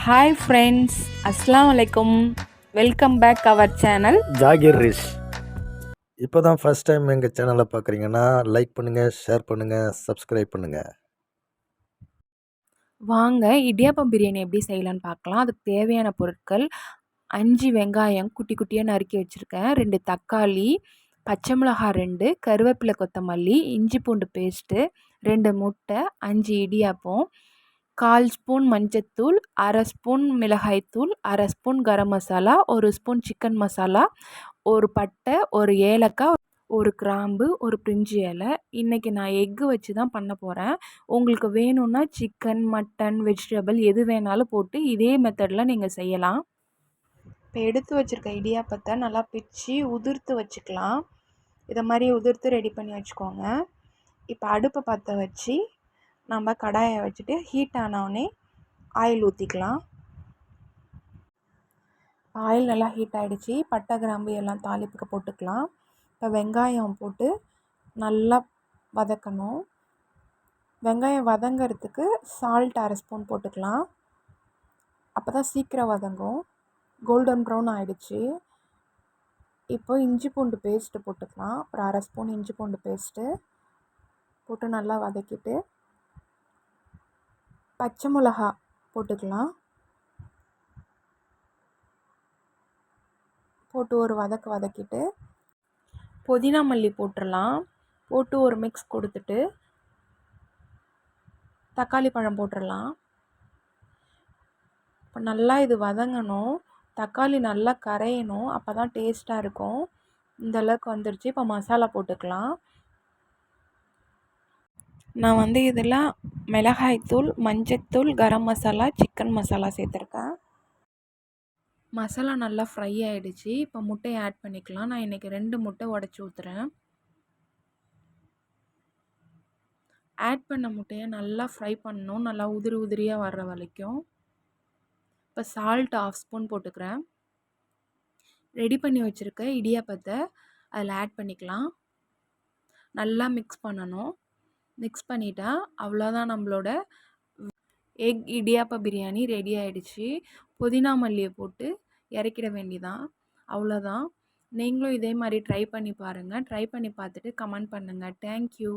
Hi friends, அஸ்ஸலாமு அலைக்கும். Welcome back our channel Zakir Rish. இப்போ தான் ஃபஸ்ட் டைம் எங்கள் சேனலை பார்க்குறீங்கன்னா லைக் பண்ணுங்கள், ஷேர் பண்ணுங்கள், சப்ஸ்கிரைப் பண்ணுங்கள். வாங்க இடியாப்பம் பிரியாணி எப்படி செய்யலான்னு பார்க்கலாம். அதுக்கு தேவையான பொருட்கள் 5 வெங்காயம் குட்டி குட்டியாக நறுக்கி வச்சுருக்கேன், 2 தக்காளி, பச்சை மிளகாய் 2, கருவேப்பிலை கொத்தமல்லி, இஞ்சி பூண்டு பேஸ்ட்டு, 2 முட்டை, 5 இடியாப்பம், 1/4 ஸ்பூன் மஞ்சத்தூள், 1/2 ஸ்பூன் மிளகாய்த்தூள், 1/2 spoon garam masala, 1 spoon chicken masala, ஒரு பட்டை, ஒரு ஏலக்காய், ஒரு கிராம்பு, ஒரு பிரிஞ்சி இலை. இன்றைக்கி நான் எக்கு வச்சு தான் பண்ண போகிறேன். உங்களுக்கு வேணும்னா சிக்கன், மட்டன், வெஜிடபிள் எது வேணாலும் போட்டு இதே மெத்தடில் நீங்கள் செய்யலாம். இப்போ எடுத்து வச்சுருக்க இடியாப்பத்தை நல்லா பிச்சு உதிர்த்து வச்சுக்கலாம். இதை மாதிரி உதிர்த்து ரெடி பண்ணி வச்சுக்கோங்க. இப்போ அடுப்பை பற்ற வச்சு நம்ம கடாயை வச்சுட்டு ஹீட் ஆனவுடனே ஆயில் ஊற்றிக்கலாம். ஆயில் நல்லா ஹீட் ஆகிடுச்சி. பட்டை கிராம்பு எல்லாம் தாளிப்புக்கு போட்டுக்கலாம். இப்போ வெங்காயம் போட்டு நல்லா வதக்கணும். வெங்காயம் வதங்கிறதுக்கு சால்ட் 1/2 ஸ்பூன் போட்டுக்கலாம். அப்போ தான் சீக்கிரம் வதங்கும். கோல்டன் ப்ரௌன் ஆகிடுச்சி. இப்போ இஞ்சி பூண்டு பேஸ்ட்டு போட்டுக்கலாம். ஒரு 1/2 ஸ்பூன் இஞ்சி பூண்டு பேஸ்ட்டு போட்டு நல்லா வதக்கிட்டு பச்சை மிளகா போட்டுக்கலாம். போட்டு ஒரு வதக்கிட்டு புதினா மல்லி போட்டுடலாம். போட்டு ஒரு மிக்ஸ் கொடுத்துட்டு தக்காளி பழம் போட்டுடலாம். இப்போ நல்லா இது வதங்கணும். தக்காளி நல்லா கரையணும். அப்போ தான் டேஸ்ட்டாக இருக்கும். இந்தளவுக்கு வந்துடுச்சு. இப்போ மசாலா போட்டுக்கலாம். நான் இதில் மிளகாய்த்தூள், மஞ்சத்தூள், கரம் மசாலா, சிக்கன் மசாலா சேர்த்துருக்கேன். மசாலா நல்லா ஃப்ரை ஆகிடுச்சு. இப்போ முட்டையை ஆட் பண்ணிக்கலாம். நான் இன்றைக்கி 2 முட்டை உடச்சி ஊற்றுறேன். ஆட் பண்ண முட்டையை நல்லா ஃப்ரை பண்ணணும். நல்லா உதிரியாக வர்ற வரைக்கும். இப்போ சால்ட் 1/2 ஸ்பூன் போட்டுக்கிறேன். ரெடி பண்ணி வச்சுருக்க இடியாப்பத்தை அதில் ஆட் பண்ணிக்கலாம். நல்லா மிக்ஸ் பண்ணணும். மிக்ஸ் பண்ணிட்டா அவ்வளோதான், நம்மளோட எக் இடியாப்ப பிரியாணி ரெடி ஆகிடுச்சு. புதினா மல்லியை போட்டு இறக்கிட வேண்டியதான். அவ்வளோதான். நீங்களும் இதே மாதிரி ட்ரை பண்ணி பாருங்கள். ட்ரை பண்ணி பார்த்துட்டு கமெண்ட் பண்ணுங்கள். தேங்க்யூ.